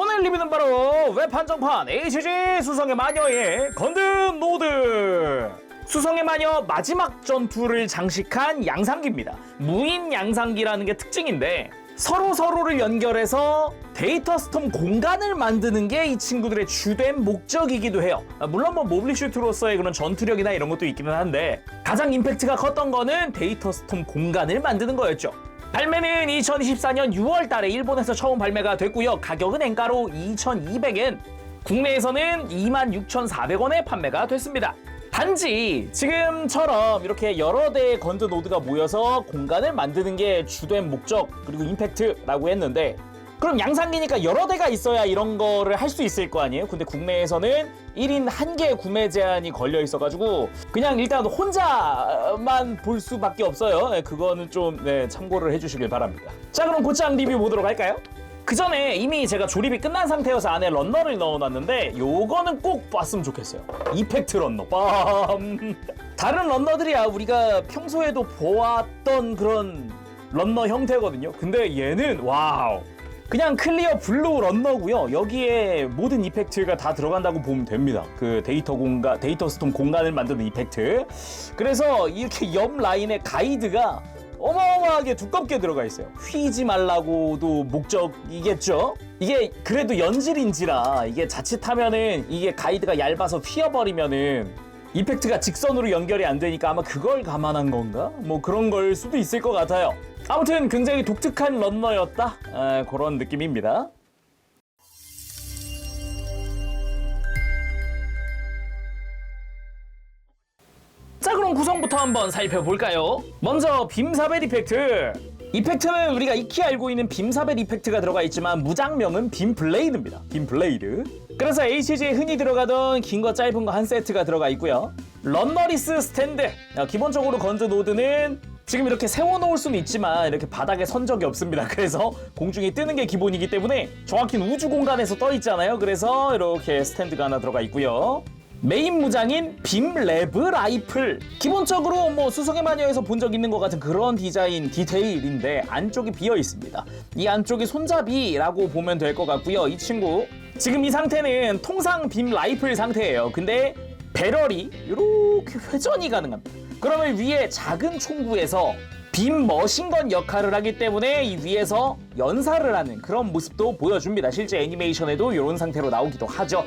오늘 리뷰는 바로 웹한정판 HG 수성의 마녀의 건든 노드. 수성의 마녀 마지막 전투를 장식한 양상기입니다. 무인 양상기라는 게 특징인데 서로를 연결해서 데이터 스톰 공간을 만드는 게 이 친구들의 주된 목적이기도 해요. 물론 모빌리슈트로서의 그런 전투력이나 이런 것도 있기는 한데 가장 임팩트가 컸던 거는 데이터 스톰 공간을 만드는 거였죠. 발매는 2024년 6월 달에 일본에서 처음 발매가 됐고요. 가격은 엔가로 2,200엔, 국내에서는 26,400원에 판매가 됐습니다. 단지 지금처럼 이렇게 여러 대의 건드 노드가 모여서 공간을 만드는 게 주된 목적 그리고 임팩트라고 했는데, 그럼 양상기니까 여러 대가 있어야 이런 거를 할 수 있을 거 아니에요? 근데 국내에서는 1인 1개 구매 제한이 걸려 있어가지고 그냥 일단 혼자만 볼 수밖에 없어요. 그거는 좀 참고를 해주시길 바랍니다. 자, 그럼 곧장 리뷰 보도록 할까요? 그 전에 이미 제가 조립이 끝난 상태여서 안에 런너를 넣어놨는데 요거는 꼭 봤으면 좋겠어요. 이펙트 런너. 빰. 다른 런너들이야 우리가 평소에도 보았던 그런 런너 형태거든요. 근데 얘는 와우, 그냥 클리어 블루 런너고요. 여기에 모든 이펙트가 다 들어간다고 보면 됩니다. 그 데이터 스톰 공간을 만드는 이펙트. 그래서 이렇게 옆 라인에 가이드가 어마어마하게 두껍게 들어가 있어요. 휘지 말라고도 목적이겠죠? 이게 그래도 연질인지라 이게 자칫하면은 이게 가이드가 얇아서 휘어버리면은 이펙트가 직선으로 연결이 안 되니까 아마 그걸 감안한 건가? 뭐 그런 걸 수도 있을 것 같아요. 아무튼 굉장히 독특한 런너였다, 그런 느낌입니다. 자, 그럼 구성부터 한번 살펴볼까요? 먼저 빔사벨 이펙트. 이펙트는 우리가 익히 알고 있는 빔사벨 이펙트가 들어가 있지만 무장명은 빔블레이드입니다. 빔블레이드. 그래서 HG에 흔히 들어가던 긴 거 짧은 거 한 세트가 들어가 있고요. 런너리스 스탠드. 기본적으로 건드 노드는 지금 이렇게 세워놓을 수는 있지만 이렇게 바닥에 선 적이 없습니다. 그래서 공중에 뜨는 게 기본이기 때문에 정확히는 우주 공간에서 떠 있잖아요. 그래서 이렇게 스탠드가 하나 들어가 있고요. 메인 무장인 빔레브 라이플. 기본적으로 수성의 마녀에서 본 적 있는 것 같은 그런 디테일인데 안쪽이 비어 있습니다. 이 안쪽이 손잡이라고 보면 될 것 같고요. 이 친구 지금 이 상태는 통상 빔 라이플 상태예요. 근데 배럴이 이렇게 회전이 가능합니다. 그러면 위에 작은 총구에서 빔 머신건 역할을 하기 때문에 이 위에서 연사를 하는 그런 모습도 보여줍니다. 실제 애니메이션에도 이런 상태로 나오기도 하죠.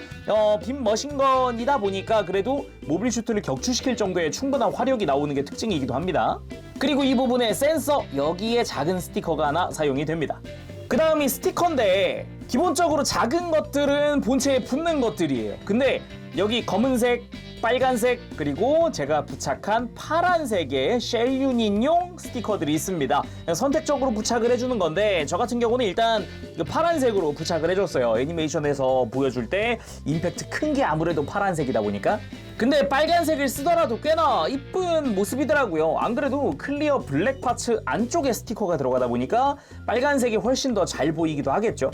빔 머신건이다 보니까 그래도 모빌 슈트를 격추시킬 정도의 충분한 화력이 나오는 게 특징이기도 합니다. 그리고 이 부분에 센서, 여기에 작은 스티커가 하나 사용이 됩니다. 그 다음이 스티커인데 기본적으로 작은 것들은 본체에 붙는 것들이에요. 근데 여기 검은색, 빨간색, 그리고 제가 부착한 파란색의 쉘 유닛용 스티커들이 있습니다. 선택적으로 부착을 해주는 건데 저 같은 경우는 일단 파란색으로 부착을 해줬어요. 애니메이션에서 보여줄 때 임팩트 큰 게 아무래도 파란색이다 보니까. 근데 빨간색을 쓰더라도 꽤나 이쁜 모습이더라고요. 안 그래도 클리어 블랙 파츠 안쪽에 스티커가 들어가다 보니까 빨간색이 훨씬 더 잘 보이기도 하겠죠.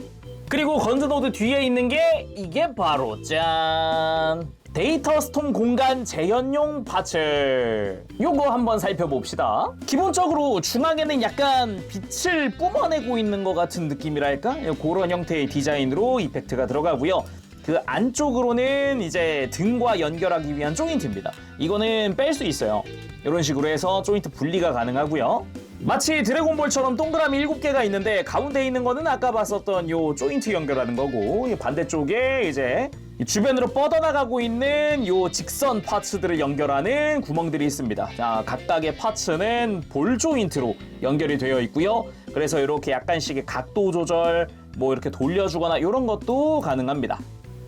그리고 건드노드 뒤에 있는 게 이게 바로 짠! 데이터 스톰 공간 재현용 파츠. 요거 한번 살펴봅시다. 기본적으로 중앙에는 약간 빛을 뿜어내고 있는 것 같은 느낌이랄까? 그런 형태의 디자인으로 이펙트가 들어가고요. 그 안쪽으로는 이제 등과 연결하기 위한 조인트입니다. 이거는 뺄 수 있어요. 이런 식으로 해서 조인트 분리가 가능하고요. 마치 드래곤볼처럼 동그라미 7개가 있는데 가운데 있는 거는 아까 봤었던 요 조인트 연결하는 거고, 반대쪽에 이제 주변으로 뻗어나가고 있는 요 직선 파츠들을 연결하는 구멍들이 있습니다. 자, 각각의 파츠는 볼 조인트로 연결이 되어 있고요. 그래서 이렇게 약간씩의 각도 조절, 이렇게 돌려주거나 이런 것도 가능합니다.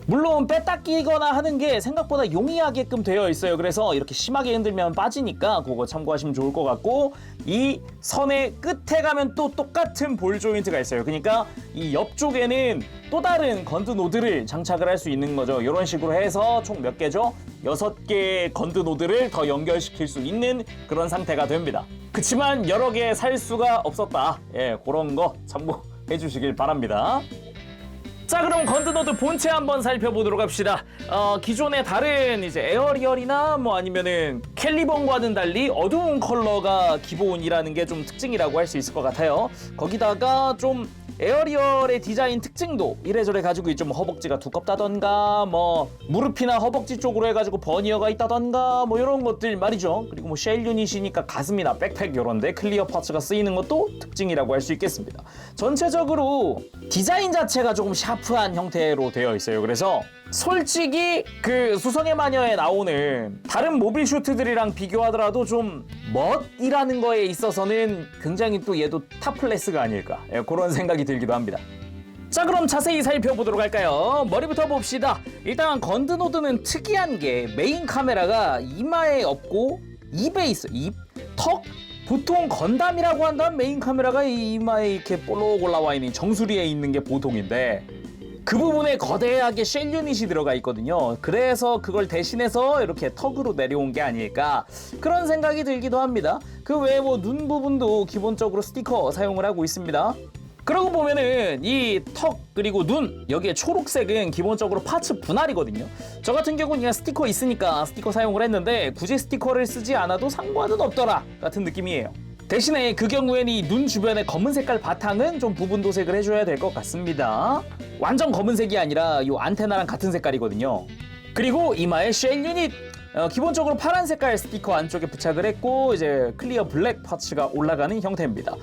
물론 뺐다 끼거나 하는 게 생각보다 용이하게끔 되어 있어요. 그래서 이렇게 심하게 흔들면 빠지니까 그거 참고하시면 좋을 것 같고, 이 선의 끝에 가면 또 똑같은 볼 조인트가 있어요. 그러니까 이 옆쪽에는 또 다른 건드 노드를 장착을 할 수 있는 거죠. 이런 식으로 해서 총 몇 개죠? 6개의 건드 노드를 더 연결시킬 수 있는 그런 상태가 됩니다. 그치만 여러 개 살 수가 없었다. 그런 거 참고해 주시길 바랍니다. 자, 그럼 건드노드 본체 한번 살펴보도록 합시다. 기존의 다른 이제 에어리얼이나 뭐 아니면은 캘리번과는 달리 어두운 컬러가 기본이라는 게 좀 특징이라고 할 수 있을 것 같아요. 거기다가 좀 에어리얼의 디자인 특징도 이래저래 가지고 있죠. 뭐 허벅지가 두껍다던가, 뭐 무릎이나 허벅지 쪽으로 해가지고 버니어가 있다던가, 뭐 이런 것들 말이죠. 그리고 뭐 쉘 유닛이니까 가슴이나 백팩 이런데 클리어 파츠가 쓰이는 것도 특징이라고 할 수 있겠습니다. 전체적으로 디자인 자체가 조금 샤프한 형태로 되어 있어요. 그래서 솔직히 그 수성의 마녀에 나오는 다른 모빌 슈트들이랑 비교하더라도 좀 멋이라는 거에 있어서는 굉장히 또 얘도 탑클래스가 아닐까, 그런 생각이 들기도 합니다. 자, 그럼 자세히 살펴보도록 할까요? 머리부터 봅시다. 일단 건드노드는 특이한 게 메인 카메라가 이마에 없고 입에 있어. 입, 턱. 보통 건담이라고 한다면 메인 카메라가 이마에 이렇게 볼록 올라와 있는 정수리에 있는 게 보통인데 그 부분에 거대하게 쉘 유닛이 들어가 있거든요. 그래서 그걸 대신해서 이렇게 턱으로 내려온 게 아닐까, 그런 생각이 들기도 합니다. 그 외에 뭐 눈 부분도 기본적으로 스티커 사용을 하고 있습니다. 그러고 보면은 이 턱 그리고 눈 여기에 초록색은 기본적으로 파츠 분할이거든요. 저 같은 경우는 그냥 스티커 있으니까 스티커 사용을 했는데 굳이 스티커를 쓰지 않아도 상관은 없더라 같은 느낌이에요. 대신에 그 경우에는 이 눈 주변의 검은 색깔 바탕은 좀 부분 도색을 해줘야 될 것 같습니다. 완전 검은색이 아니라 이 안테나랑 같은 색깔이거든요. 그리고 이마에 쉘 유닛, 기본적으로 파란 색깔 스티커 안쪽에 부착을 했고 이제 클리어 블랙 파츠가 올라가는 형태입니다.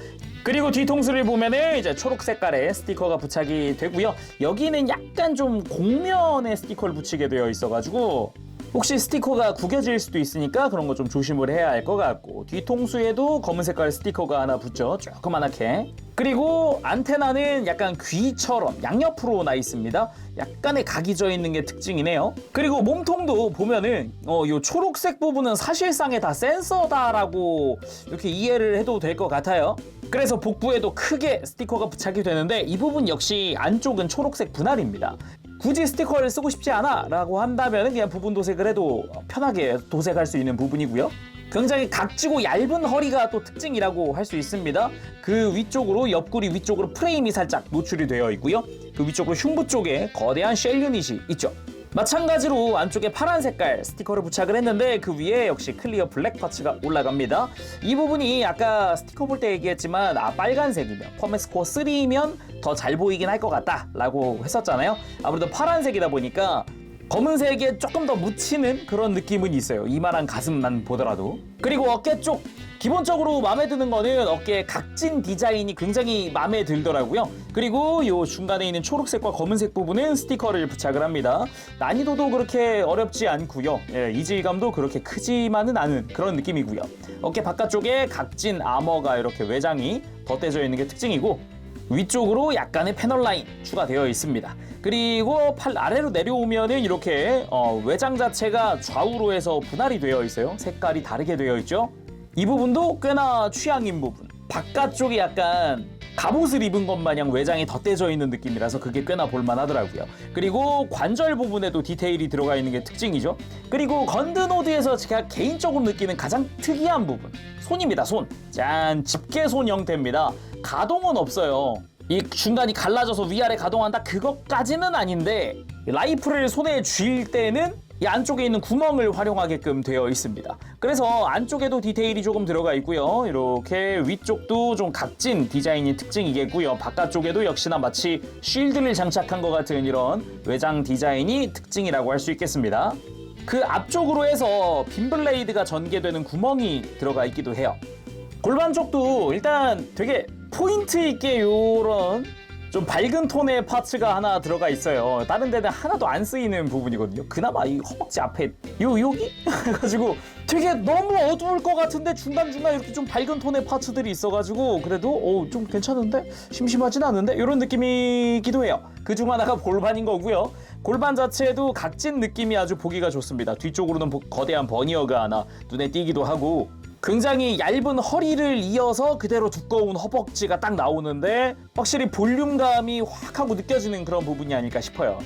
그리고 뒤통수를 보면은 이제 초록 색깔의 스티커가 부착이 되고요. 여기는 약간 좀 곡면의 스티커를 붙이게 되어 있어가지고 혹시 스티커가 구겨질 수도 있으니까 그런 거 좀 조심을 해야 할 것 같고, 뒤통수에도 검은 색깔 스티커가 하나 붙죠. 조그만하게. 그리고 안테나는 약간 귀처럼 양옆으로 나 있습니다. 약간의 각이 져 있는 게 특징이네요. 그리고 몸통도 보면은 요 초록색 부분은 사실상에 다 센서다라고 이렇게 이해를 해도 될 것 같아요. 그래서 복부에도 크게 스티커가 부착이 되는데 이 부분 역시 안쪽은 초록색 분할입니다. 굳이 스티커를 쓰고 싶지 않아 라고 한다면 그냥 부분 도색을 해도 편하게 도색할 수 있는 부분이고요. 굉장히 각지고 얇은 허리가 또 특징이라고 할 수 있습니다. 그 위쪽으로, 옆구리 위쪽으로 프레임이 살짝 노출이 되어 있고요. 그 위쪽으로 흉부 쪽에 거대한 쉘 유닛이 있죠. 마찬가지로 안쪽에 파란 색깔 스티커를 부착을 했는데 그 위에 역시 클리어 블랙 파츠가 올라갑니다. 이 부분이 아까 스티커 볼 때 얘기했지만 빨간색이면 퍼메스코어 3면 더 잘 보이긴 할 것 같다 라고 했었잖아요. 아무래도 파란색이다 보니까 검은색에 조금 더 묻히는 그런 느낌은 있어요. 이만한 가슴만 보더라도. 그리고 어깨 쪽, 기본적으로 마음에 드는 거는 어깨 각진 디자인이 굉장히 마음에 들더라고요. 그리고 요 중간에 있는 초록색과 검은색 부분은 스티커를 부착을 합니다. 난이도도 그렇게 어렵지 않고요. 이질감도 그렇게 크지만은 않은 그런 느낌이고요. 어깨 바깥쪽에 각진 아머가 이렇게 외장이 덧대져 있는 게 특징이고, 위쪽으로 약간의 패널 라인 추가되어 있습니다. 그리고 팔 아래로 내려오면은 이렇게 외장 자체가 좌우로 해서 분할이 되어 있어요. 색깔이 다르게 되어 있죠. 이 부분도 꽤나 취향인 부분. 바깥쪽이 약간 갑옷을 입은 것 마냥 외장이 덧대져 있는 느낌이라서 그게 꽤나 볼만하더라고요. 그리고 관절 부분에도 디테일이 들어가 있는 게 특징이죠. 그리고 건드노드에서 제가 개인적으로 느끼는 가장 특이한 부분, 손입니다. 손. 짠, 집게손 형태입니다. 가동은 없어요. 이 중간이 갈라져서 위아래 가동한다 그것까지는 아닌데 라이플을 손에 쥘 때는 이 안쪽에 있는 구멍을 활용하게끔 되어 있습니다. 그래서 안쪽에도 디테일이 조금 들어가 있고요. 이렇게 위쪽도 좀 각진 디자인이 특징이겠고요. 바깥쪽에도 역시나 마치 쉴드를 장착한 것 같은 이런 외장 디자인이 특징이라고 할 수 있겠습니다. 그 앞쪽으로 해서 빈블레이드가 전개되는 구멍이 들어가 있기도 해요. 골반 쪽도 일단 되게 포인트 있게 요런 좀 밝은 톤의 파츠가 하나 들어가 있어요. 다른 데는 하나도 안 쓰이는 부분이거든요. 그나마 이 허벅지 앞에 여기 해가지고 되게 너무 어두울 것 같은데 중간중간 이렇게 좀 밝은 톤의 파츠들이 있어가지고 그래도 좀 괜찮은데? 심심하진 않은데? 이런 느낌이기도 해요. 그중 하나가 골반인 거고요. 골반 자체도 각진 느낌이 아주 보기가 좋습니다. 뒤쪽으로는 거대한 버니어가 하나 눈에 띄기도 하고, 굉장히 얇은 허리를 이어서 그대로 두꺼운 허벅지가 딱 나오는데 확실히 볼륨감이 확 하고 느껴지는 그런 부분이 아닐까 싶어요.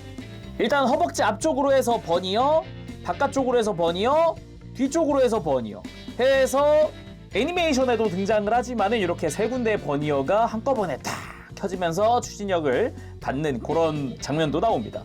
일단 허벅지 앞쪽으로 해서 버니어, 바깥쪽으로 해서 버니어, 뒤쪽으로 해서 버니어 해서 애니메이션에도 등장을 하지만은 이렇게 세 군데의 버니어가 한꺼번에 딱 켜지면서 추진력을 받는 그런 장면도 나옵니다.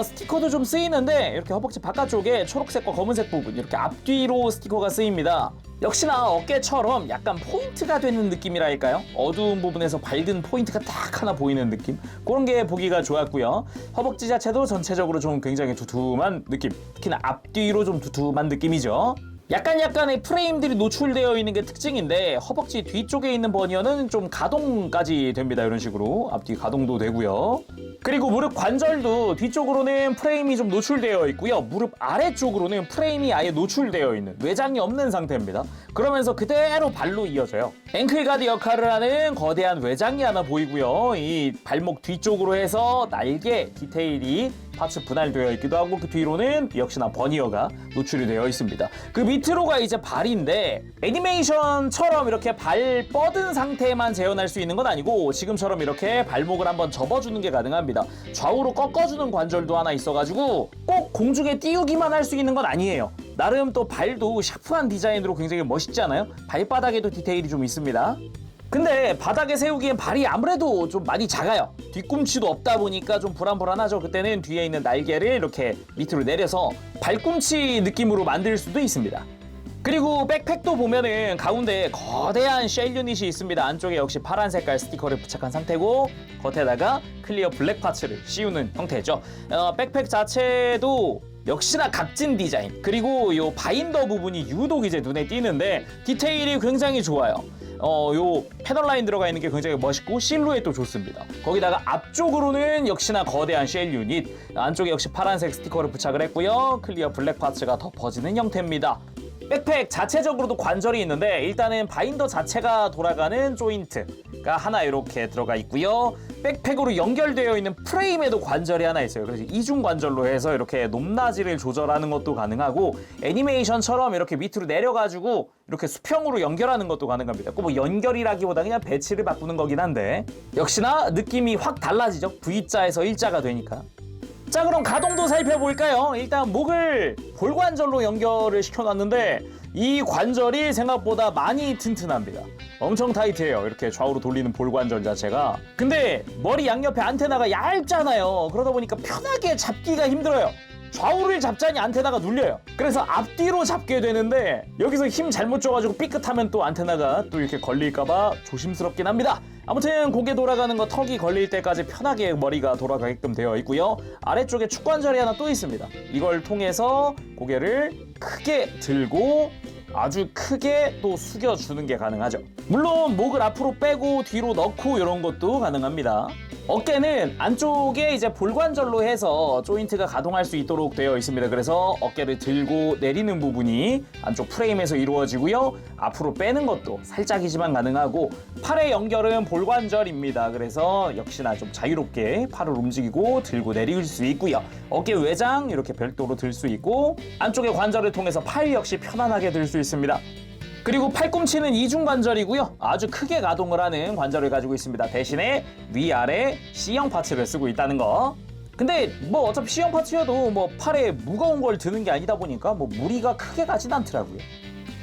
스티커도 좀 쓰이는데 이렇게 허벅지 바깥쪽에 초록색과 검은색 부분 이렇게 앞뒤로 스티커가 쓰입니다. 역시나 어깨처럼 약간 포인트가 되는 느낌이랄까요? 어두운 부분에서 밝은 포인트가 딱 하나 보이는 느낌? 그런 게 보기가 좋았고요. 허벅지 자체도 전체적으로 좀 굉장히 두툼한 느낌. 특히나 앞뒤로 좀 두툼한 느낌이죠. 약간의 프레임들이 노출되어 있는 게 특징인데 허벅지 뒤쪽에 있는 버니어는 좀 가동까지 됩니다. 이런 식으로 앞뒤 가동도 되고요. 그리고 무릎 관절도 뒤쪽으로는 프레임이 좀 노출되어 있고요. 무릎 아래쪽으로는 프레임이 아예 노출되어 있는 외장이 없는 상태입니다. 그러면서 그대로 발로 이어져요. 앵클가드 역할을 하는 거대한 외장이 하나 보이고요. 이 발목 뒤쪽으로 해서 날개 디테일이 파츠 분할되어 있기도 하고 그 뒤로는 역시나 버니어가 노출이 되어 있습니다. 그 밑으로가 이제 발인데 애니메이션처럼 이렇게 발 뻗은 상태만 재현할 수 있는 건 아니고 지금처럼 이렇게 발목을 한번 접어주는 게 가능합니다. 좌우로 꺾어주는 관절도 하나 있어가지고 꼭 공중에 띄우기만 할 수 있는 건 아니에요. 나름 또 발도 샤프한 디자인으로 굉장히 멋있지 않아요? 발바닥에도 디테일이 좀 있습니다. 근데 바닥에 세우기엔 발이 아무래도 좀 많이 작아요. 뒤꿈치도 없다 보니까 좀 불안불안하죠. 그때는 뒤에 있는 날개를 이렇게 밑으로 내려서 발꿈치 느낌으로 만들 수도 있습니다. 그리고 백팩도 보면은 가운데 거대한 쉘 유닛이 있습니다. 안쪽에 역시 파란 색깔 스티커를 부착한 상태고 겉에다가 클리어 블랙 파츠를 씌우는 형태죠. 백팩 자체도 역시나 값진 디자인, 그리고 요 바인더 부분이 유독 이제 눈에 띄는데 디테일이 굉장히 좋아요. 요 패널 라인 들어가 있는 게 굉장히 멋있고 실루엣도 좋습니다. 거기다가 앞쪽으로는 역시나 거대한 쉘 유닛, 안쪽에 역시 파란색 스티커를 부착을 했고요. 클리어 블랙 파츠가 덮어지는 형태입니다. 백팩 자체적으로도 관절이 있는데 일단은 바인더 자체가 돌아가는 조인트가 하나 이렇게 들어가 있고요. 백팩으로 연결되어 있는 프레임에도 관절이 하나 있어요. 그래서 이중 관절로 해서 이렇게 높낮이를 조절하는 것도 가능하고 애니메이션처럼 이렇게 밑으로 내려가지고 이렇게 수평으로 연결하는 것도 가능합니다. 꼭 뭐 연결이라기보다 그냥 배치를 바꾸는 거긴 한데 역시나 느낌이 확 달라지죠. V자에서 일자가 되니까. 자, 그럼 가동도 살펴볼까요? 일단 목을 볼관절로 연결을 시켜놨는데 이 관절이 생각보다 많이 튼튼합니다. 엄청 타이트해요. 이렇게 좌우로 돌리는 볼관절 자체가. 근데 머리 양옆에 안테나가 얇잖아요. 그러다 보니까 편하게 잡기가 힘들어요. 좌우를 잡자니 안테나가 눌려요. 그래서 앞뒤로 잡게 되는데 여기서 힘 잘못 줘가지고 삐끗하면 또 안테나가 또 이렇게 걸릴까봐 조심스럽긴 합니다. 아무튼 고개 돌아가는 거 턱이 걸릴 때까지 편하게 머리가 돌아가게끔 되어 있고요. 아래쪽에 축관절이 하나 또 있습니다. 이걸 통해서 고개를 크게 들고 아주 크게 또 숙여주는 게 가능하죠. 물론 목을 앞으로 빼고 뒤로 넣고 이런 것도 가능합니다. 어깨는 안쪽에 이제 볼관절로 해서 조인트가 가동할 수 있도록 되어 있습니다. 그래서 어깨를 들고 내리는 부분이 안쪽 프레임에서 이루어지고요. 앞으로 빼는 것도 살짝이지만 가능하고 팔의 연결은 볼관절입니다. 그래서 역시나 좀 자유롭게 팔을 움직이고 들고 내릴 수 있고요. 어깨 외장 이렇게 별도로 들 수 있고 안쪽의 관절을 통해서 팔 역시 편안하게 들 수 있습니다. 그리고 팔꿈치는 이중관절이고요. 아주 크게 가동을 하는 관절을 가지고 있습니다. 대신에 위아래 C형 파츠를 쓰고 있다는 거. 근데 뭐 어차피 C형 파츠여도 뭐 팔에 무거운 걸 드는 게 아니다 보니까 뭐 무리가 크게 가진 않더라고요.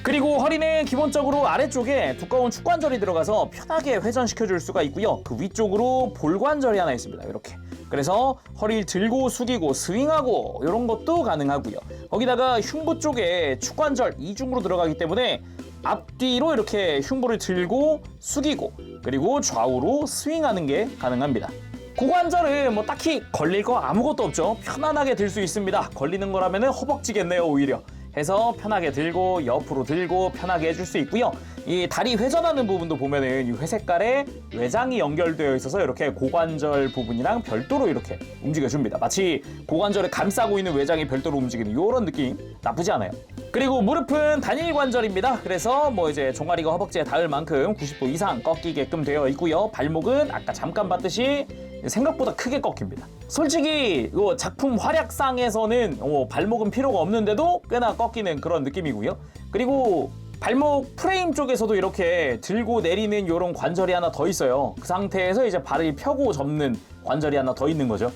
그리고 허리는 기본적으로 아래쪽에 두꺼운 축관절이 들어가서 편하게 회전시켜줄 수가 있고요. 그 위쪽으로 볼관절이 하나 있습니다. 이렇게. 그래서 허리를 들고 숙이고 스윙하고 이런 것도 가능하고요. 거기다가 흉부 쪽에 축관절 이중으로 들어가기 때문에 앞뒤로 이렇게 흉부를 들고 숙이고 그리고 좌우로 스윙하는 게 가능합니다. 고관절은 뭐 딱히 걸릴 거 아무것도 없죠. 편안하게 들 수 있습니다. 걸리는 거라면 허벅지겠네요, 오히려. 해서 편하게 들고 옆으로 들고 편하게 해줄 수 있고요. 이 다리 회전하는 부분도 보면은 이 회색깔에 외장이 연결되어 있어서 이렇게 고관절 부분이랑 별도로 이렇게 움직여줍니다. 마치 고관절을 감싸고 있는 외장이 별도로 움직이는 이런 느낌 나쁘지 않아요. 그리고 무릎은 단일 관절입니다. 그래서 뭐 이제 종아리가 허벅지에 닿을 만큼 90도 이상 꺾이게끔 되어 있고요. 발목은 아까 잠깐 봤듯이 생각보다 크게 꺾입니다. 솔직히 이 작품 활약상에서는 발목은 필요가 없는데도 꽤나 꺾이는 그런 느낌이고요. 그리고 발목 프레임 쪽에서도 이렇게 들고 내리는 이런 관절이 하나 더 있어요. 그 상태에서 이제 발을 펴고 접는 관절이 하나 더 있는 거죠.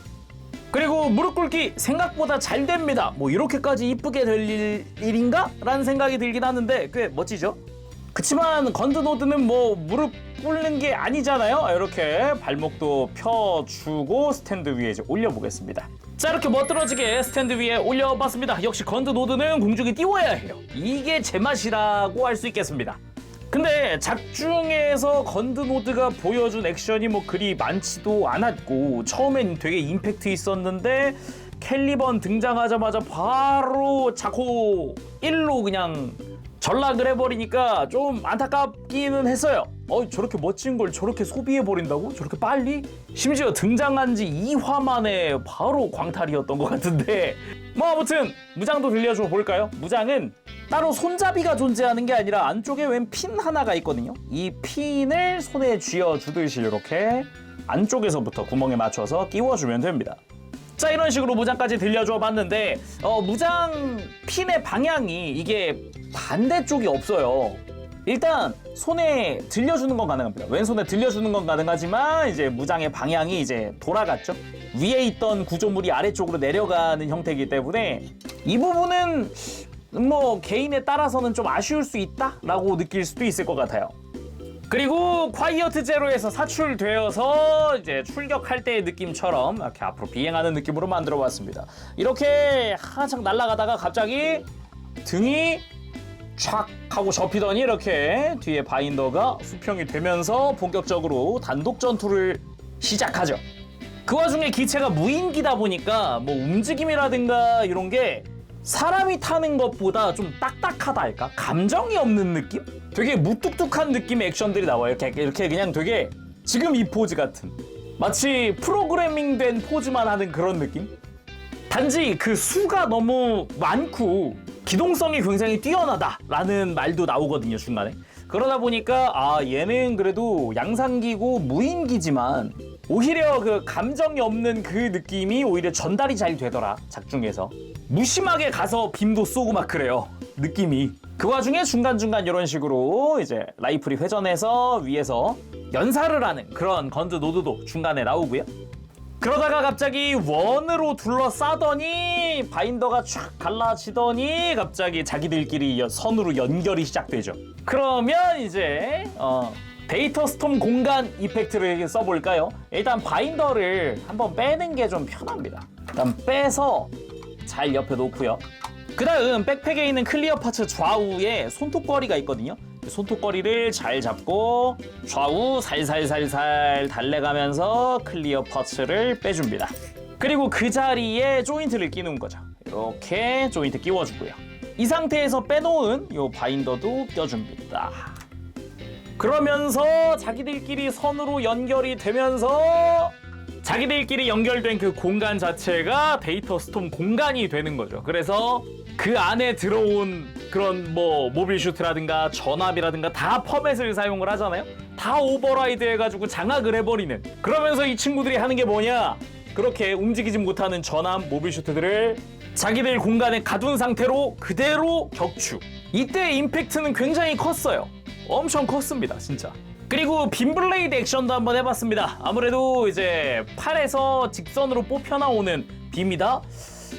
그리고 무릎 꿇기 생각보다 잘 됩니다. 뭐 이렇게까지 이쁘게 될 일인가? 라는 생각이 들긴 하는데 꽤 멋지죠? 그치만 건드노드는 뭐 무릎 꿇는 게 아니잖아요. 이렇게 발목도 펴주고 스탠드 위에 이제 올려보겠습니다. 자, 이렇게 멋들어지게 스탠드 위에 올려봤습니다. 역시 건드노드는 공중에 띄워야 해요. 이게 제 맛이라고 할 수 있겠습니다. 근데 작중에서 건드노드가 보여준 액션이 뭐 그리 많지도 않았고 처음엔 되게 임팩트 있었는데 캘리번 등장하자마자 바로 자코 1로 그냥 전락을 해버리니까 좀 안타깝기는 했어요. 저렇게 멋진 걸 저렇게 소비해버린다고? 저렇게 빨리? 심지어 등장한 지 2화 만에 바로 광탈이었던 것 같은데 뭐 아무튼 무장도 들려줘 볼까요? 무장은 따로 손잡이가 존재하는 게 아니라 안쪽에 웬 핀 하나가 있거든요. 이 핀을 손에 쥐어주듯이 이렇게 안쪽에서부터 구멍에 맞춰서 끼워주면 됩니다. 자, 이런 식으로 무장까지 들려줘 봤는데 무장 핀의 방향이 이게 반대쪽이 없어요. 일단 손에 들려주는 건 가능합니다. 왼손에 들려주는 건 가능하지만 이제 무장의 방향이 이제 돌아갔죠. 위에 있던 구조물이 아래쪽으로 내려가는 형태이기 때문에 이 부분은 뭐 개인에 따라서는 좀 아쉬울 수 있다라고 느낄 수도 있을 것 같아요. 그리고 콰이어트 제로에서 사출되어서 이제 출격할 때의 느낌처럼 이렇게 앞으로 비행하는 느낌으로 만들어 봤습니다. 이렇게 한창 날아가다가 갑자기 등이 촥 하고 접히더니 이렇게 뒤에 바인더가 수평이 되면서 본격적으로 단독 전투를 시작하죠. 그 와중에 기체가 무인기다 보니까 뭐 움직임이라든가 이런 게 사람이 타는 것보다 좀 딱딱하다 할까? 감정이 없는 느낌? 되게 무뚝뚝한 느낌의 액션들이 나와요. 이렇게 그냥 되게 지금 이 포즈 같은 마치 프로그래밍된 포즈만 하는 그런 느낌? 단지 그 수가 너무 많고 기동성이 굉장히 뛰어나다라는 말도 나오거든요, 중간에. 그러다 보니까 얘는 그래도 양상기고 무인기지만 오히려 그 감정이 없는 그 느낌이 오히려 전달이 잘 되더라, 작중에서. 무심하게 가서 빔도 쏘고 막 그래요, 느낌이. 그 와중에 중간중간 이런 식으로 이제 라이플이 회전해서 위에서 연사를 하는 그런 건드노드도 중간에 나오고요. 그러다가 갑자기 원으로 둘러싸더니 바인더가 촥 갈라지더니 갑자기 자기들끼리 선으로 연결이 시작되죠. 그러면 이제 데이터 스톰 공간 이펙트를 써볼까요? 일단 바인더를 한번 빼는 게 좀 편합니다. 일단 빼서 잘 옆에 놓고요. 그 다음 백팩에 있는 클리어 파츠 좌우에 손톱걸이가 있거든요. 손톱걸이를 잘 잡고 좌우 살살살살 달래가면서 클리어 파츠를 빼줍니다. 그리고 그 자리에 조인트를 끼는 거죠. 이렇게 조인트 끼워주고요. 이 상태에서 빼놓은 이 바인더도 껴줍니다. 그러면서 자기들끼리 선으로 연결이 되면서 자기들끼리 연결된 그 공간 자체가 데이터 스톰 공간이 되는 거죠. 그래서 그 안에 들어온 그런 뭐 모빌 슈트라든가 전압이라든가 다 퍼맷을 사용을 하잖아요. 다 오버라이드 해가지고 장악을 해버리는. 그러면서 이 친구들이 하는 게 뭐냐? 그렇게 움직이지 못하는 전압 모빌 슈트들을 자기들 공간에 가둔 상태로 그대로 격추. 이때 임팩트는 굉장히 컸어요. 엄청 컸습니다, 진짜. 그리고 빔블레이드 액션도 한번 해봤습니다. 아무래도 이제 팔에서 직선으로 뽑혀 나오는 빔이다.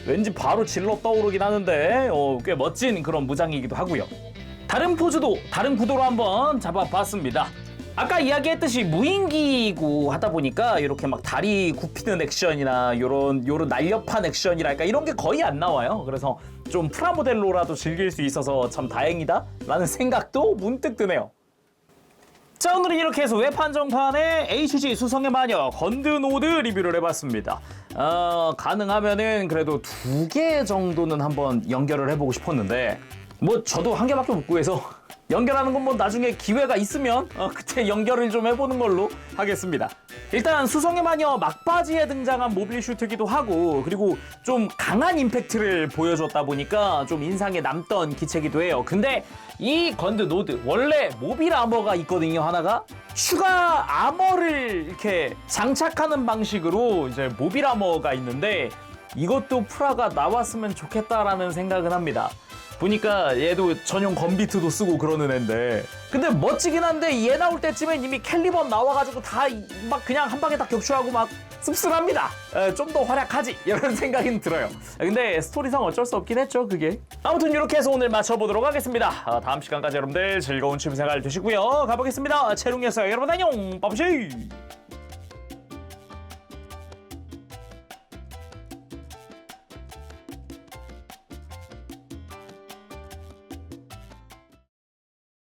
왠지 바로 질러 떠오르긴 하는데 꽤 멋진 그런 무장이기도 하고요. 다른 포즈도 다른 구도로 한번 잡아봤습니다. 아까 이야기했듯이 무인기고 하다 보니까 이렇게 막 다리 굽히는 액션이나 요런 날렵한 액션이랄까 이런 게 거의 안 나와요. 그래서 좀 프라모델로라도 즐길 수 있어서 참 다행이다 라는 생각도 문득 드네요. 자, 오늘은 이렇게 해서 외판정판의 HG 수성의 마녀 건드노드 리뷰를 해봤습니다. 가능하면은 그래도 2개 정도는 한번 연결을 해보고 싶었는데 뭐 저도 1개밖에 못 구해서 연결하는 건 뭐 나중에 기회가 있으면 그때 연결을 좀 해보는 걸로 하겠습니다. 일단 수성의 마녀 막바지에 등장한 모빌 슈트기도 하고 그리고 좀 강한 임팩트를 보여줬다 보니까 좀 인상에 남던 기체기도 해요. 근데 이 건드노드 원래 모빌 아머가 있거든요. 하나가 추가 아머를 이렇게 장착하는 방식으로 이제 모빌 아머가 있는데 이것도 프라가 나왔으면 좋겠다라는 생각은 합니다. 보니까 얘도 전용 건비트도 쓰고 그러는 앤데 근데 멋지긴 한데 얘 나올 때쯤엔 이미 캘리번 나와가지고 다 막 그냥 한 방에 딱 격추하고 막 씁쓸합니다. 좀 더 활약하지 이런 생각이 들어요. 근데 스토리상 어쩔 수 없긴 했죠 그게. 아무튼 이렇게 해서 오늘 맞춰보도록 하겠습니다. 다음 시간까지 여러분들 즐거운 취미생활 되시고요. 가보겠습니다. 채롱이었어요. 여러분 안녕. 빠브시.